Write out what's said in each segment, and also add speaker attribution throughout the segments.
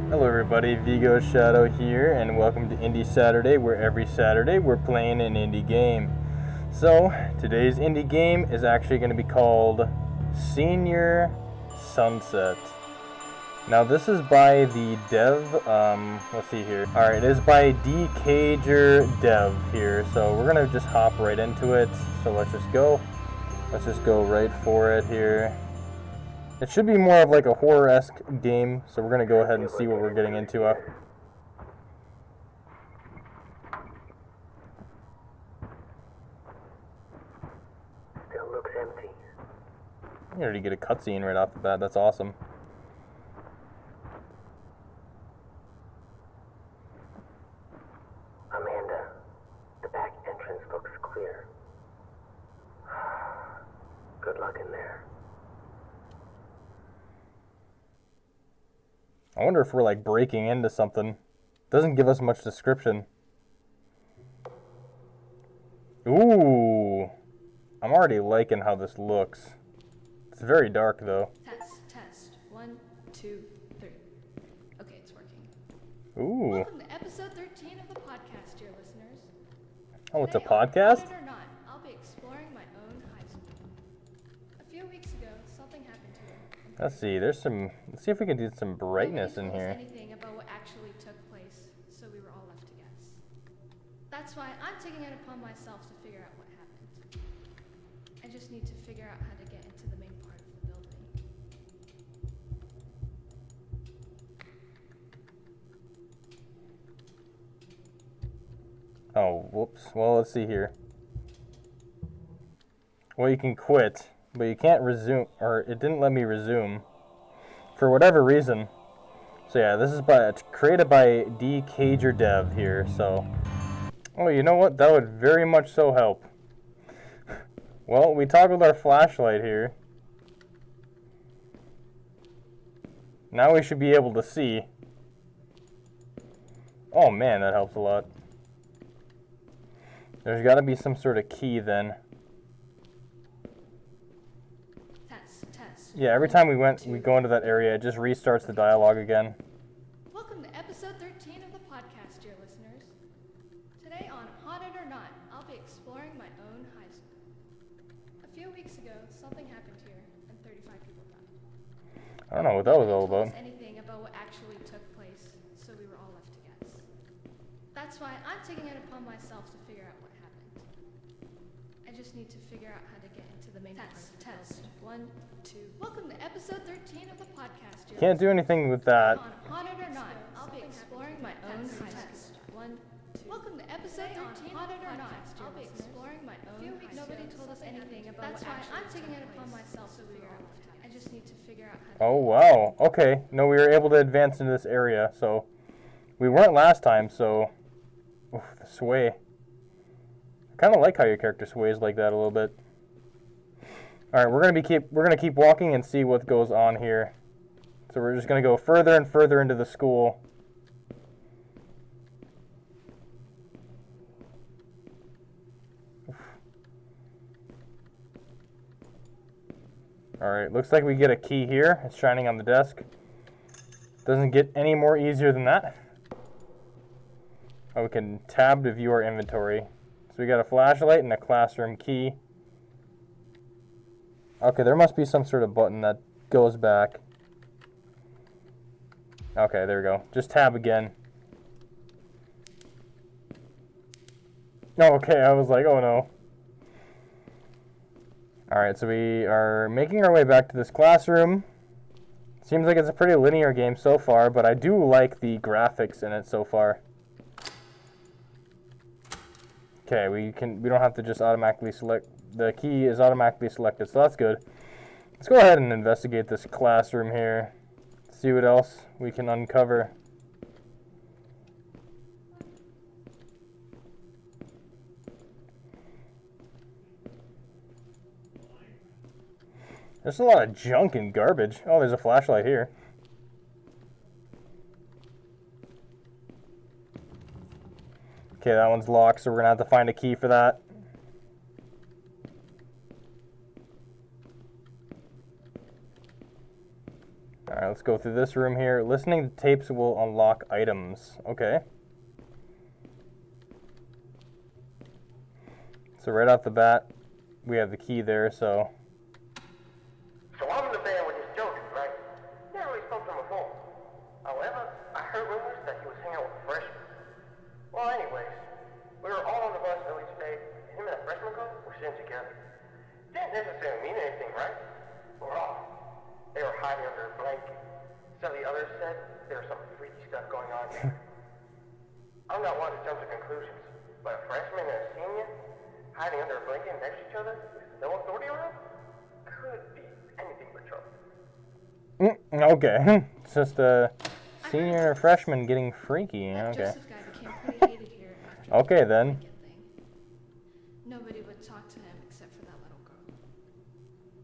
Speaker 1: Hello everybody, Vigo Shadow here, and welcome to Indie Saturday, where every Saturday we're playing an indie game. So, today's indie game is actually going to be called Senior Sunset. Now this is by the dev, let's see here. Alright, it is by DCager Dev here, so we're going to just hop right into it. So let's just go right for it here. It should be more of like a horror-esque game, so we're going to go ahead and see what we're getting into.
Speaker 2: It still looks empty.
Speaker 1: You already get a cutscene right off the bat, that's awesome.
Speaker 2: Amanda, the back entrance looks clear. Good luck in there.
Speaker 1: I wonder if we're like breaking into something. Doesn't give us much description. Ooh. I'm already liking how this looks. It's very dark though.
Speaker 3: Test. 1, 2, 3. Okay, it's working.
Speaker 1: Ooh.
Speaker 3: Welcome to episode 13 of the podcast, dear listeners.
Speaker 1: Oh, it's a
Speaker 3: Today, on
Speaker 1: podcast?
Speaker 3: Haunted or Not, I'll be exploring my own high school. A few weeks ago, something happened here.
Speaker 1: Let's see, let's see if we can do some brightness in
Speaker 3: Nobody told us
Speaker 1: here.
Speaker 3: anything about what actually took place, so we were all left to guess. That's why I'm taking it upon myself to figure out what happened. I just need to figure out how to get into the main part of the building.
Speaker 1: Oh, whoops. Well, let's see here. Well, you can quit, but you can't resume, or it didn't let me resume for whatever reason. So yeah, this is created by DCager Dev here, so. Oh, you know what? That would very much so help. Well, we toggled our flashlight here. Now we should be able to see. Oh man, that helps a lot. There's got to be some sort of key then.
Speaker 3: Test.
Speaker 1: Yeah, every time we go into that area, it just restarts the dialogue again.
Speaker 3: Welcome to episode 13 of the podcast, dear listeners. Today on Haunted or Not, I'll be exploring my own high school. A few weeks ago, something happened here, and 35 people died.
Speaker 1: I don't know what that was all
Speaker 3: Nobody told
Speaker 1: about.
Speaker 3: us anything about what actually took place, so we were all left to guess. That's why I'm taking it upon myself to figure out what happened. I just need to figure out how to get into the main part of the building. 1, 2. Welcome to episode 13 of the podcast. dear
Speaker 1: Can't do anything with that.
Speaker 3: On Haunted or Not, I'll be exploring my own high school. 1, 2. Welcome to episode 13 of Haunted or Not, I'll be exploring my own high school. Nobody told us anything about That's why I'm taking it upon myself to figure out what happened. I just need to figure out how to
Speaker 1: Oh, wow. Okay. No, we were able to advance into this area, so we weren't last time, so oof, the sway. I kind of like how your character sways like that a little bit. All right, we're gonna keep walking and see what goes on here. So we're just gonna go further and further into the school. All right, looks like we get a key here. It's shining on the desk. Doesn't get any more easier than that. Oh, we can tab to view our inventory. So we got a flashlight and a classroom key. Okay, there must be some sort of button that goes back. Okay, there we go. Just tab again. Oh, okay, I was like, oh no. Alright, so we are making our way back to this classroom. Seems like it's a pretty linear game so far, but I do like the graphics in it so far. Okay, we don't have to just automatically select. The key is automatically selected, so that's good. Let's go ahead and investigate this classroom here. See what else we can uncover. There's a lot of junk and garbage. Oh, there's a flashlight here. Okay, that one's locked, so we're gonna have to find a key for that. Alright, let's go through this room here. Listening to tapes will unlock items. Okay. So right off the bat, we have the key there, so...
Speaker 2: So I'm in the band with this Joker, right? Never really spoke to him before. However, I heard rumors that he was hanging out with freshmen. Well, anyways, we were all on the bus early today, and him and that freshman girl were sitting together. Didn't necessarily mean anything, right? We're off. They were hiding under a blanket. Some of the others said there was some freaky stuff going on there. I'm not one to jump to conclusions, but a freshman and a senior hiding under a blanket next to each other with no authority around could be anything but trouble.
Speaker 1: Okay. It's just a senior and a freshman getting freaky.
Speaker 3: That
Speaker 1: Okay.
Speaker 3: Joseph guy became pretty hated here after
Speaker 1: Okay,
Speaker 3: the
Speaker 1: then.
Speaker 3: blanket thing. Nobody would talk to him except for that little girl.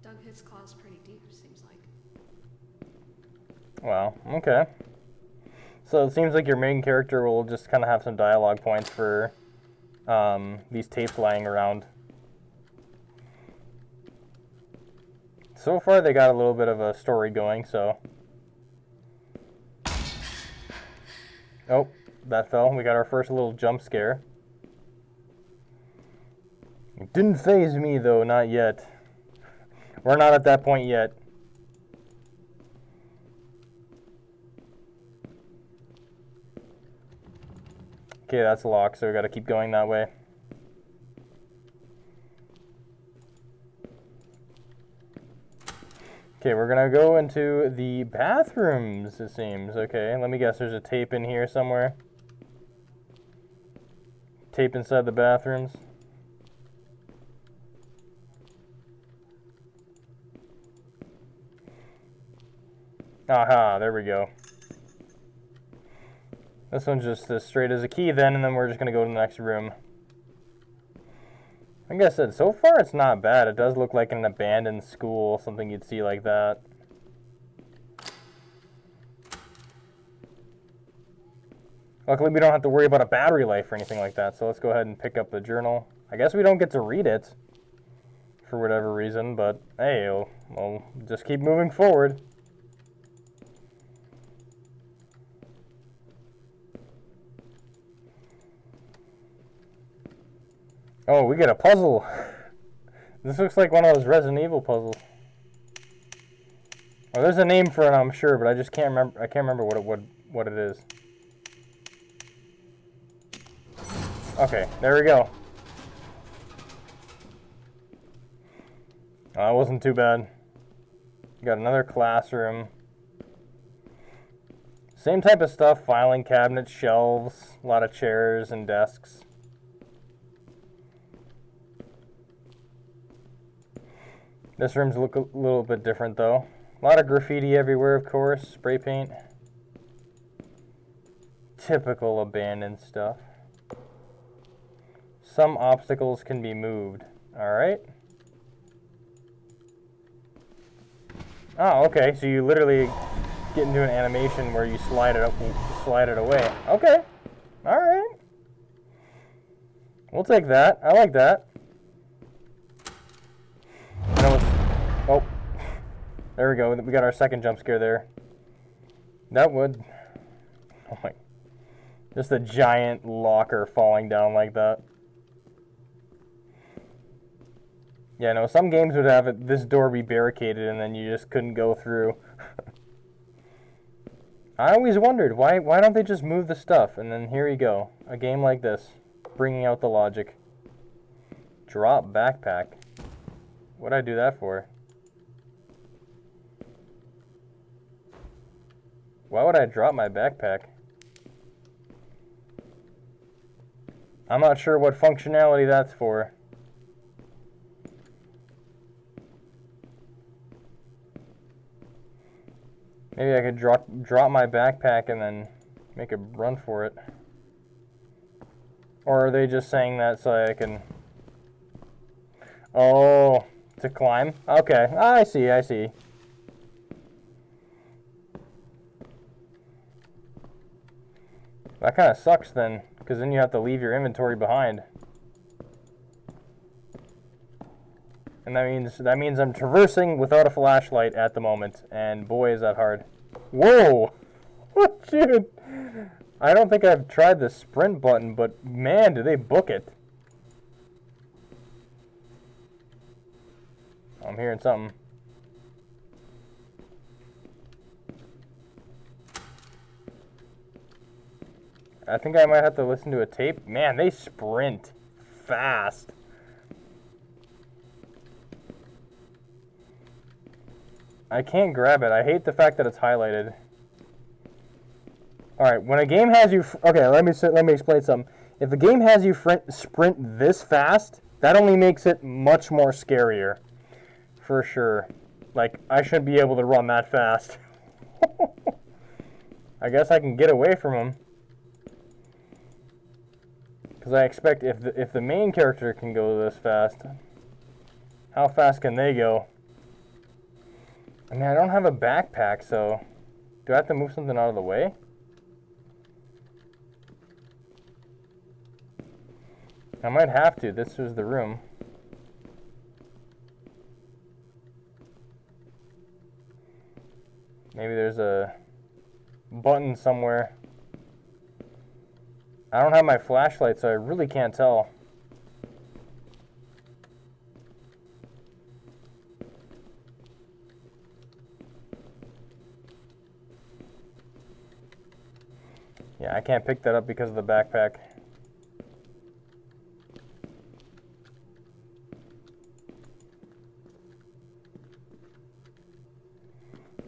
Speaker 3: Dug his claws pretty deep, seems like.
Speaker 1: Wow, okay. So it seems like your main character will just kind of have some dialogue points for these tapes lying around. So far they got a little bit of a story going, so... Oh, that fell. We got our first little jump scare. It didn't faze me though, not yet. We're not at that point yet. Okay, that's locked, so we gotta keep going that way. Okay, we're gonna go into the bathrooms, it seems. Okay, let me guess, there's a tape in here somewhere. Tape inside the bathrooms. Aha, there we go. This one's just as straight as a key then, and then we're just going to go to the next room. Like I said, so far it's not bad. It does look like an abandoned school, something you'd see like that. Luckily we don't have to worry about a battery life or anything like that, so let's go ahead and pick up the journal. I guess we don't get to read it, for whatever reason, but hey, we'll just keep moving forward. Oh, we get a puzzle. This looks like one of those Resident Evil puzzles. Oh, there's a name for it, I'm sure, but I just can't remember. I can't remember what it is. Okay, there we go. Oh, that wasn't too bad. Got another classroom. Same type of stuff: filing cabinets, shelves, a lot of chairs and desks. This room's look a little bit different though. A lot of graffiti everywhere, of course. Spray paint. Typical abandoned stuff. Some obstacles can be moved. Alright. Oh, okay. So you literally get into an animation where you slide it away. Okay. Alright. We'll take that. I like that. Oh, there we go. We got our second jump scare there. That would... Oh my... Just a giant locker falling down like that. Yeah, no, some games would have this door be barricaded and then you just couldn't go through. I always wondered, why don't they just move the stuff? And then here you go. A game like this. Bringing out the logic. Drop backpack. What'd I do that for? Why would I drop my backpack? I'm not sure what functionality that's for. Maybe I could drop my backpack and then make a run for it. Or are they just saying that so I can... Oh, to climb? Okay, I see, I see. That kind of sucks then, because then you have to leave your inventory behind. And that means I'm traversing without a flashlight at the moment, and boy is that hard. Whoa! Oh, dude! I don't think I've tried the sprint button, but man, do they book it. I'm hearing something. I think I might have to listen to a tape. Man, they sprint fast. I can't grab it. I hate the fact that it's highlighted. All right, when a game has you... Okay, let me explain something. If a game has you sprint this fast, that only makes it much more scarier. For sure. Like, I shouldn't be able to run that fast. I guess I can get away from him. Because I expect if the main character can go this fast, how fast can they go? I mean, I don't have a backpack, so do I have to move something out of the way? I might have to. This was the room. Maybe there's a button somewhere. I don't have my flashlight, so I really can't tell. Yeah, I can't pick that up because of the backpack.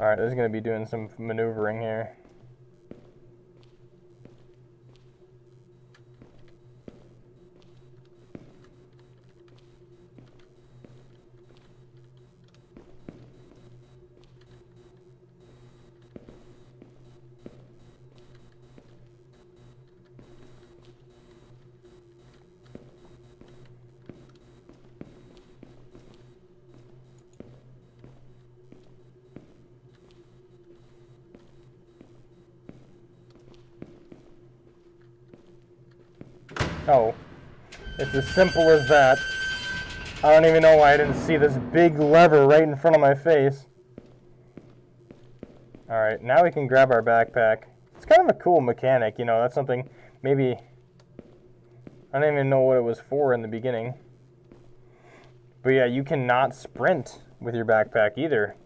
Speaker 1: Alright, this is going to be doing some maneuvering here. Oh, it's as simple as that. I don't even know why I didn't see this big lever right in front of my face. Alright, now we can grab our backpack. It's kind of a cool mechanic, you know, that's something maybe... I don't even know what it was for in the beginning. But yeah, you cannot sprint with your backpack either.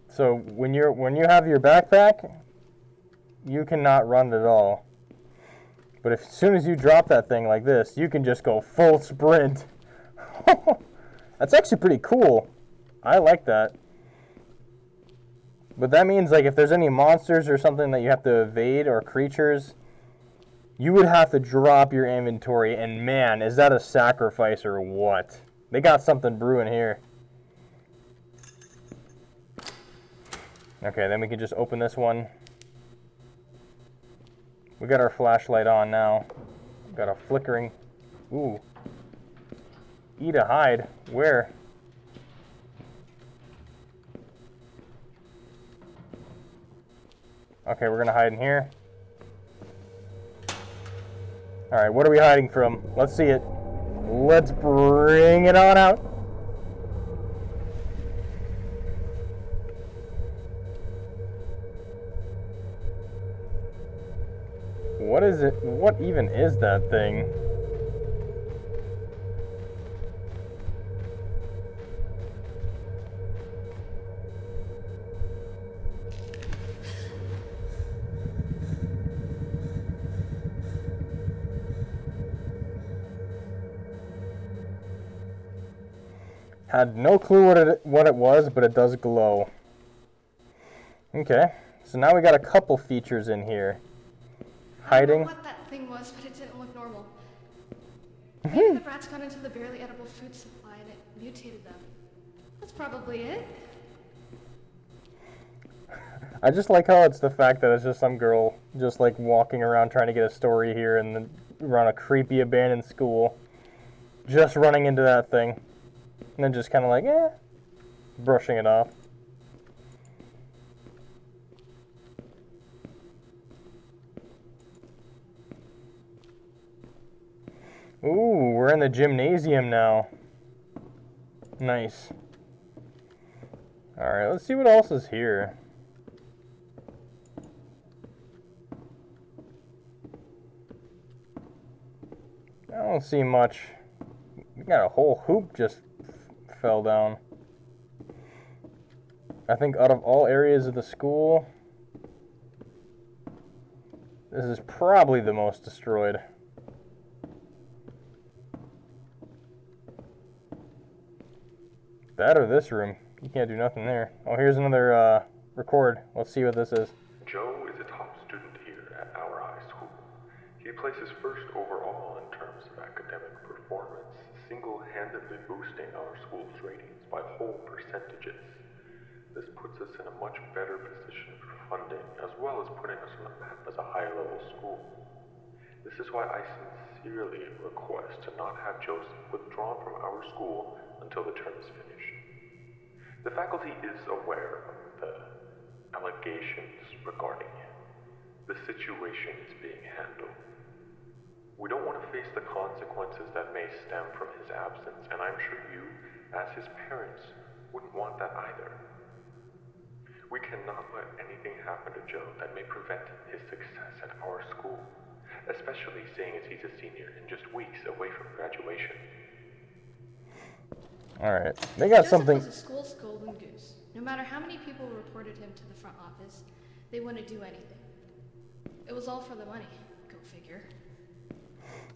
Speaker 1: So when you have your backpack, you cannot run at all. But as soon as you drop that thing like this, you can just go full sprint. That's actually pretty cool. I like that. But that means, like, if there's any monsters or something that you have to evade or creatures, you would have to drop your inventory, and man, is that a sacrifice or what? They got something brewing here. Okay, then we can just open this one. We got our flashlight on now. Got a flickering... Ooh. Eat a hide. Where? Okay, we're gonna hide in here. Alright, what are we hiding from? Let's see it. Let's bring it on out. What is it? What even is that thing? Had no clue what it was, but it does glow. Okay, so now we got a couple features in here.
Speaker 3: I don't
Speaker 1: Hiding.
Speaker 3: know what that thing was, but it didn't look normal. Maybe the rats got into the barely edible food supply and it mutated them. That's probably it.
Speaker 1: I just like how it's the fact that it's just some girl just like walking around trying to get a story here and then around a creepy abandoned school. Just running into that thing. And then just kind of like, brushing it off. Ooh, we're in the gymnasium now. Nice. Alright, let's see what else is here. I don't see much. We got a whole hoop just fell down. I think out of all areas of the school, this is probably the most destroyed. That or this room. You can't do nothing there. Oh, here's another record. Let's see what this is.
Speaker 4: Joe is a top student here at our high school. He places first overall in terms of academic performance, single-handedly boosting our school's ratings by whole percentages. This puts us in a much better position for funding, as well as putting us on the map as a high-level school. This is why I sincerely request to not have Joseph withdrawn from our school until the term is finished. The faculty is aware of the allegations regarding him. The situation is being handled. We don't want to face the consequences that may stem from his absence, and I'm sure you, as his parents, wouldn't want that either. We cannot let anything happen to Joe that may prevent his success at our school, especially seeing as he's a senior and just weeks away from graduation.
Speaker 1: Alright, they got something.
Speaker 3: Joseph was the school's golden goose. No matter how many people reported him to the front office, they wouldn't do anything. It was all for the money. Go figure.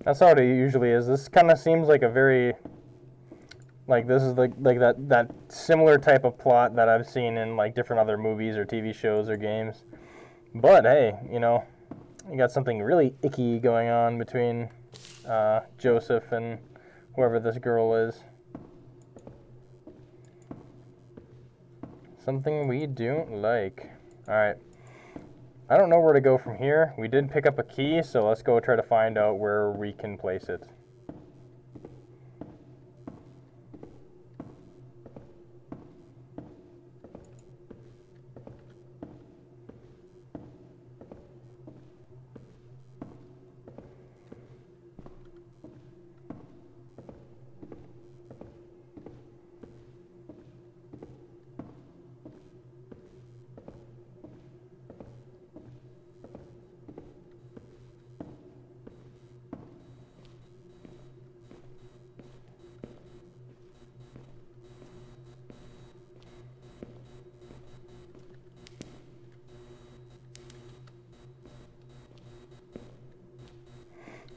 Speaker 1: That's how it usually is. This kind of seems like a very, like this is like that similar type of plot that I've seen in like different other movies or TV shows or games. But hey, you know, you got something really icky going on between Joseph and whoever this girl is. Something we don't like. Alright. I don't know where to go from here. We did pick up a key, so let's go try to find out where we can place it.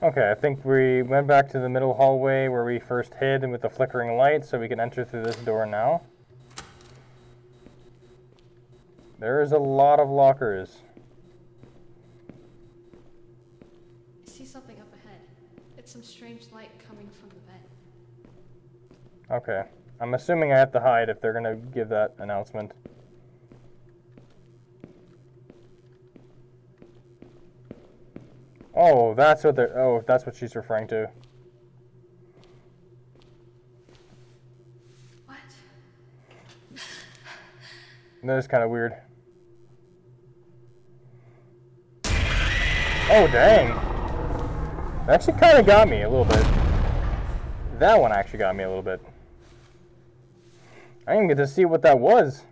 Speaker 1: Okay, I think we went back to the middle hallway where we first hid and with the flickering light, so we can enter through this door now. There is a lot of lockers.
Speaker 3: I see something up ahead. It's some strange light coming from the vent.
Speaker 1: Okay, I'm assuming I have to hide if they're gonna give that announcement. Oh, that's what they're. Oh, that's what she's referring to.
Speaker 3: What?
Speaker 1: That is kind of weird. Oh, dang. That actually kind of got me a little bit. That one actually got me a little bit. I didn't get to see what that was.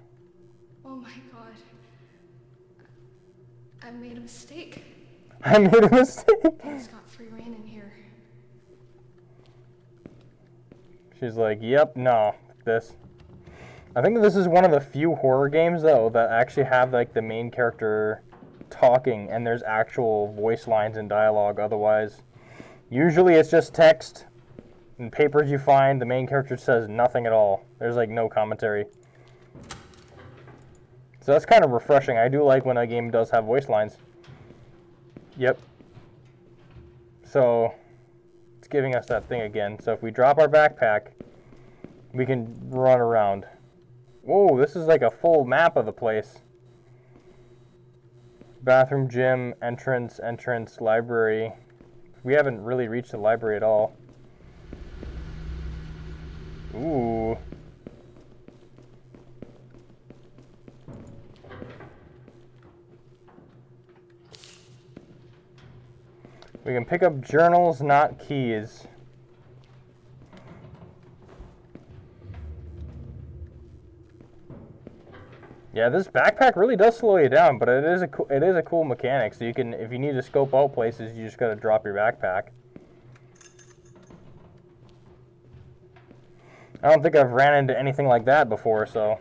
Speaker 3: Oh my god. I made a mistake.
Speaker 1: I made a mistake.
Speaker 3: It's got free reign in here.
Speaker 1: She's like, yep, no, this. I think this is one of the few horror games, though, that actually have, like, the main character talking and there's actual voice lines and dialogue. Otherwise, usually it's just text and papers you find. The main character says nothing at all. There's, like, no commentary. So that's kind of refreshing. I do like when a game does have voice lines. Yep. So, it's giving us that thing again. So if we drop our backpack, we can run around. Whoa, this is like a full map of the place. Bathroom, gym, entrance, library. We haven't really reached the library at all. Ooh. We can pick up journals, not keys. Yeah, this backpack really does slow you down, but it is a cool mechanic. So you can, if you need to scope out places, you just gotta drop your backpack. I don't think I've ran into anything like that before, so.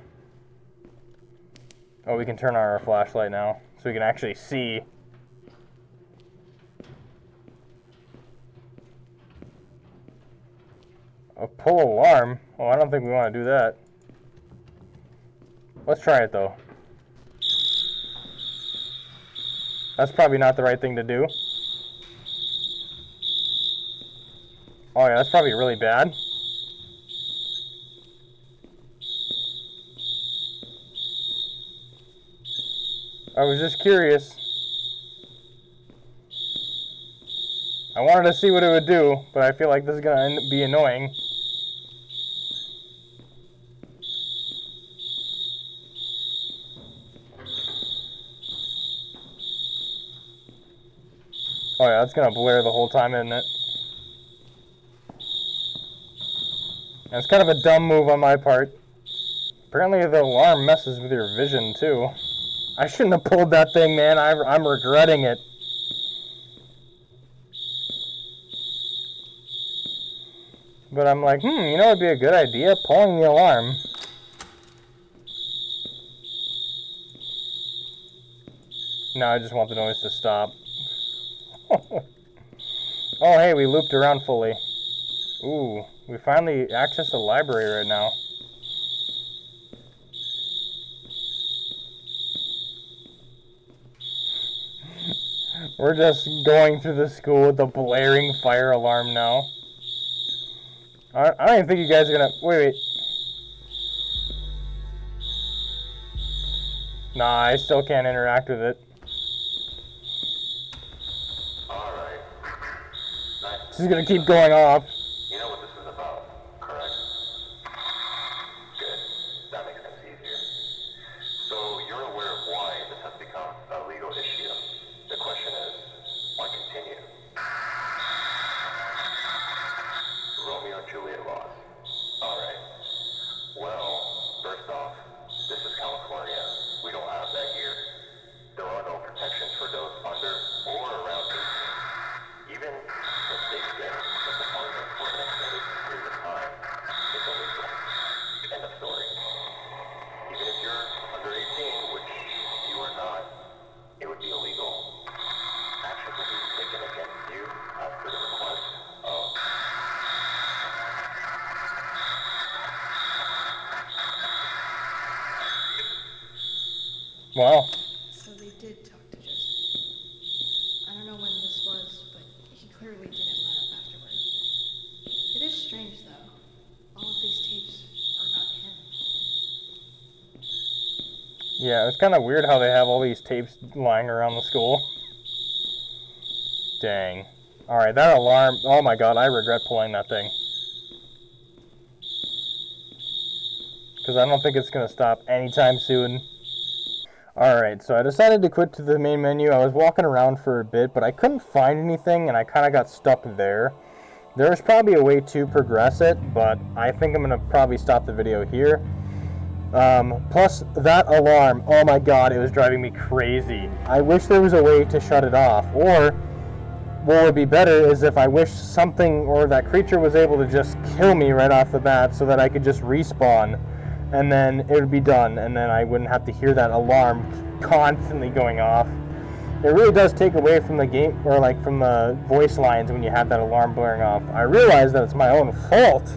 Speaker 1: Oh, we can turn on our flashlight now, so we can actually see. A pull alarm? Oh, I don't think we want to do that. Let's try it, though. That's probably not the right thing to do. Oh yeah, that's probably really bad. I was just curious. I wanted to see what it would do, but I feel like this is going to be annoying. Oh yeah, that's going to blare the whole time, isn't it? And it's kind of a dumb move on my part. Apparently the alarm messes with your vision, too. I shouldn't have pulled that thing, man. I'm regretting it. But I'm like, you know, it'd be a good idea, pulling the alarm. No, I just want the noise to stop. Oh, hey, we looped around fully. Ooh, we finally accessed the library right now. We're just going through the school with the blaring fire alarm now. I don't even think you guys are gonna... Wait. Nah, I still can't interact with it.
Speaker 4: Alright. Nice.
Speaker 1: This is gonna keep going off.
Speaker 4: You know what this is about, correct? Good. That makes things easier. So you're aware of why this has become a legal issue. The question is, why continue? Romeo and Juliet laws. Alright. Well, first off, this is California. We don't have that here. There are no protections for those under or around 18. Even if they get the department for an extended period of time, it's illegal. End of story. Even if you're under 18, which you are not, it would be illegal. Action will be taken against you after the request of...
Speaker 1: Wow.
Speaker 3: So they did talk to Joseph. I don't know when this was, but he clearly didn't let up afterward. It is strange, though. All of these tapes are about him.
Speaker 1: Yeah, it's kind of weird how they have all these tapes lying around the school. Dang. Alright, that alarm... Oh my god, I regret pulling that thing. Because I don't think it's going to stop anytime soon. Alright, so I decided to quit to the main menu. I was walking around for a bit, but I couldn't find anything, and I kind of got stuck there. There's probably a way to progress it, but I think I'm going to probably stop the video here. Plus, that alarm, oh my god, it was driving me crazy. I wish there was a way to shut it off, or what would be better is if I wish something or that creature was able to just kill me right off the bat so that I could just respawn. And then it would be done, and then I wouldn't have to hear that alarm constantly going off. It really does take away from the game, or like from the voice lines when you have that alarm blaring off. I realize that it's my own fault,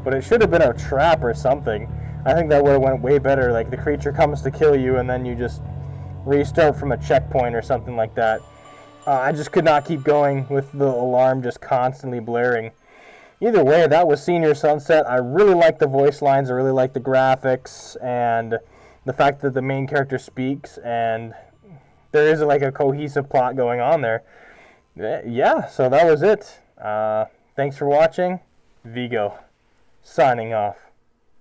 Speaker 1: but it should have been a trap or something. I think that would have went way better, like the creature comes to kill you and then you just restart from a checkpoint or something like that. I just could not keep going with the alarm just constantly blaring. Either way, that was Senior Sunset. I really like the voice lines, I really like the graphics, and the fact that the main character speaks, and there is like a cohesive plot going on there. Yeah, so that was it. Thanks for watching. Vigo, signing off.